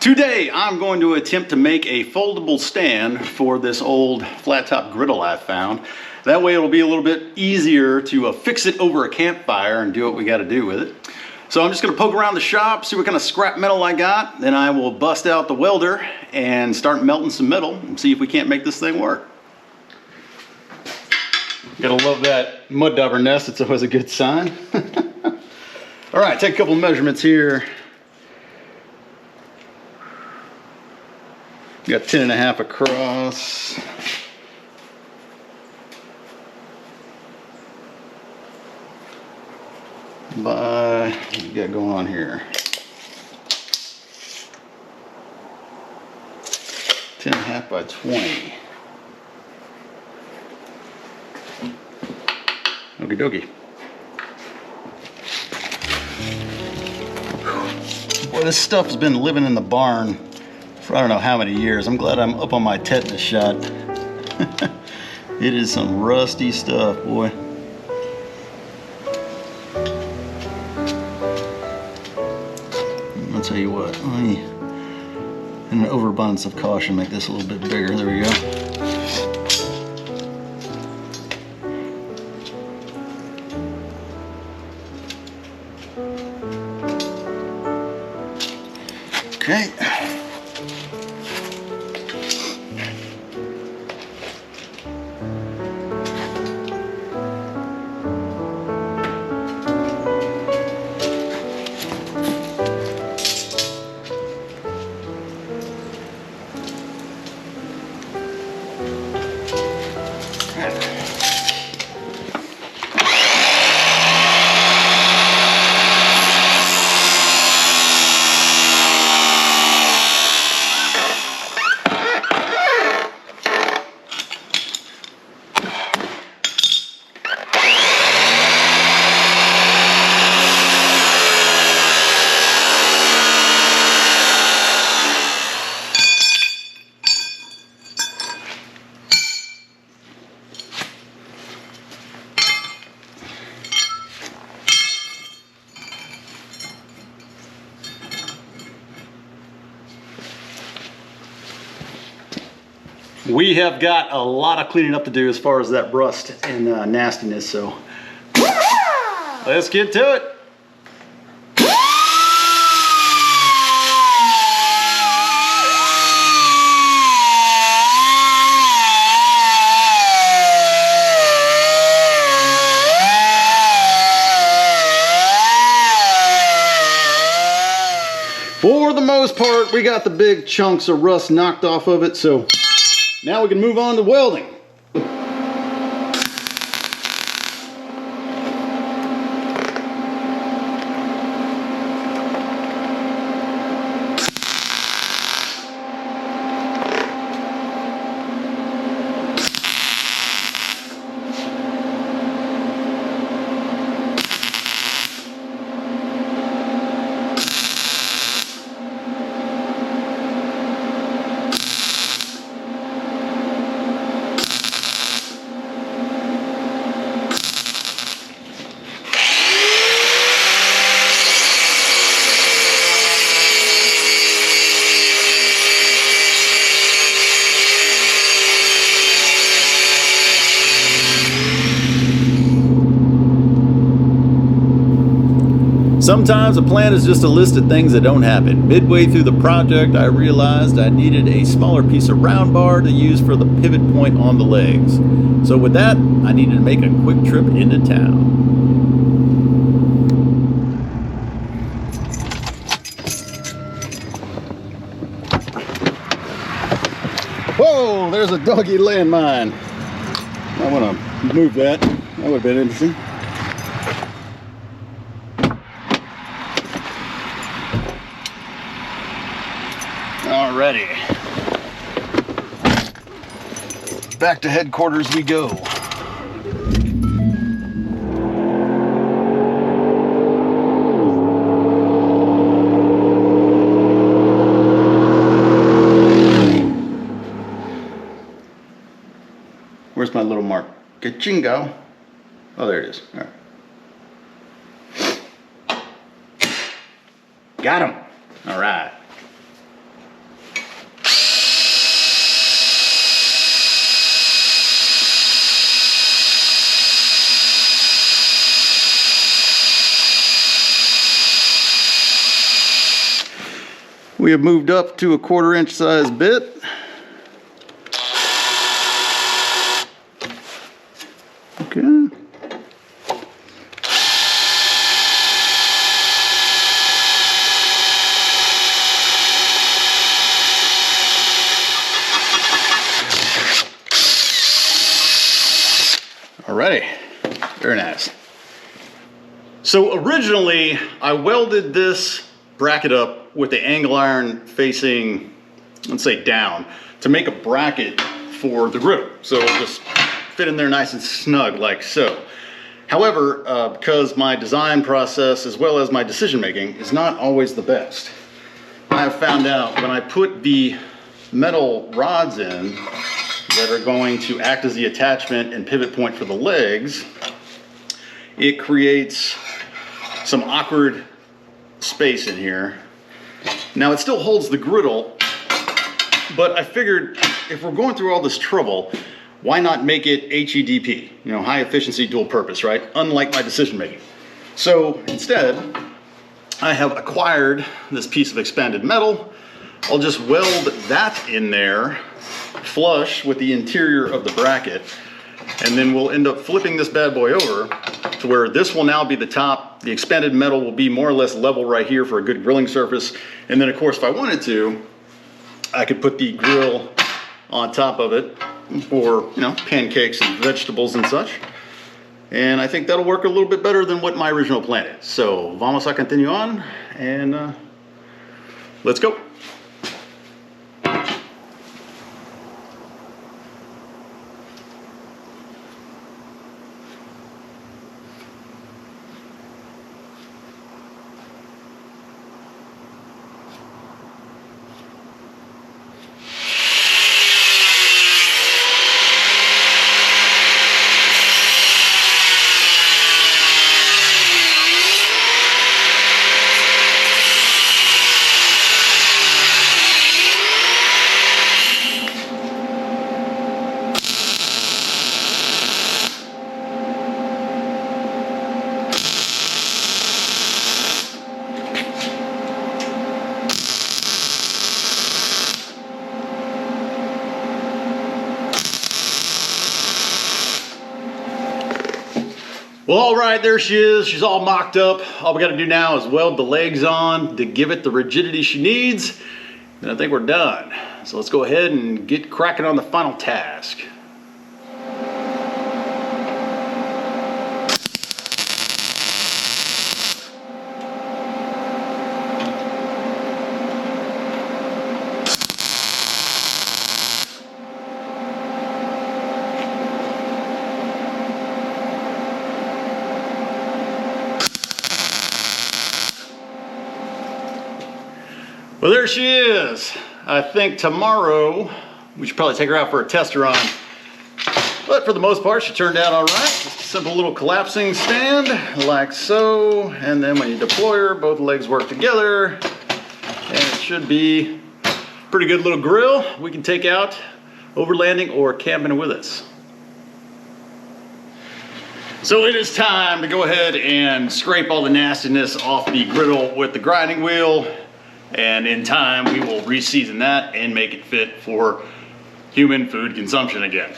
Today I'm going to attempt to make a foldable stand for this old flat top griddle I found. That way it'll be a little bit easier to fix it over a campfire and do what we got to do with it. So I'm just going to poke around the shop, see what kind of scrap metal I got, then I will bust out the welder and start melting some metal and see if we can't make this thing work. Gotta love that mud dauber nest, it's always a good sign. All right, take a couple of measurements here. Got 10.5 across. By, what you got going on here? 10.5 by 20. Okie dokie. Boy, this stuff's been living in the barn for I don't know how many years. I'm glad I'm up on my tetanus shot. It is some rusty stuff, boy. I'll tell you what, let me, in an overabundance of caution, make this a little bit bigger. There we go. Okay. We have got a lot of cleaning up to do as far as that rust and nastiness, so let's get to it. For the most part, we got the big chunks of rust knocked off of it, so now we can move on to welding. Sometimes a plan is just a list of things that don't happen. Midway through the project, I realized I needed a smaller piece of round bar to use for the pivot point on the legs. So with that, I needed to make a quick trip into town. Whoa, there's a doggy landmine. I want to move that. That would have been interesting. Alrighty, back to headquarters we go. Where's my little mark? Ka-chingo. Oh, there it is. All right. Got him. All right. We have moved up to a 1/4 inch size bit. Okay. Alrighty, very nice. So originally I welded this bracket up with the angle iron facing, let's say, down to make a bracket for the griddle. So it'll just fit in there nice and snug like so. However, because my design process as well as my decision making is not always the best, I have found out when I put the metal rods in that are going to act as the attachment and pivot point for the legs, it creates some awkward space in here. Now it still holds the griddle, but I figured if we're going through all this trouble, why not make it HEDP, you know, high efficiency dual purpose, right? Unlike my decision making. So instead, I have acquired this piece of expanded metal. I'll just weld that in there flush with the interior of the bracket, and then we'll end up flipping this bad boy over to where this will now be the top. The expanded metal will be more or less level right here for a good grilling surface. And then of course, if I wanted to, I could put the grill on top of it for, you know, pancakes and vegetables and such. And I think that'll work a little bit better than what my original plan is. So vamos a continue on, and let's go. Well, all right, there she is. She's all mocked up. All we got to do now is weld the legs on to give it the rigidity she needs. And I think we're done. So let's go ahead and get cracking on the final task. Well, there she is. I think tomorrow we should probably take her out for a tester on. But for the most part, she turned out all right. Just a simple little collapsing stand, like so. And then when you deploy her, both legs work together. And it should be a pretty good little grill we can take out overlanding or camping with us. So it is time to go ahead and scrape all the nastiness off the griddle with the grinding wheel. And in time, we will re-season that and make it fit for human food consumption again.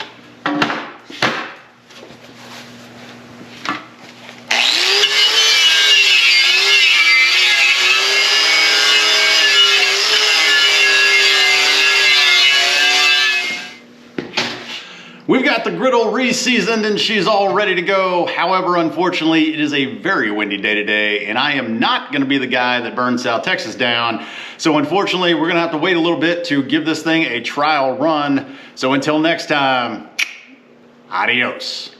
We've got the griddle re-seasoned and she's all ready to go. However, unfortunately, it is a very windy day today and I am not gonna be the guy that burns South Texas down. So unfortunately, we're gonna have to wait a little bit to give this thing a trial run. So until next time, adios.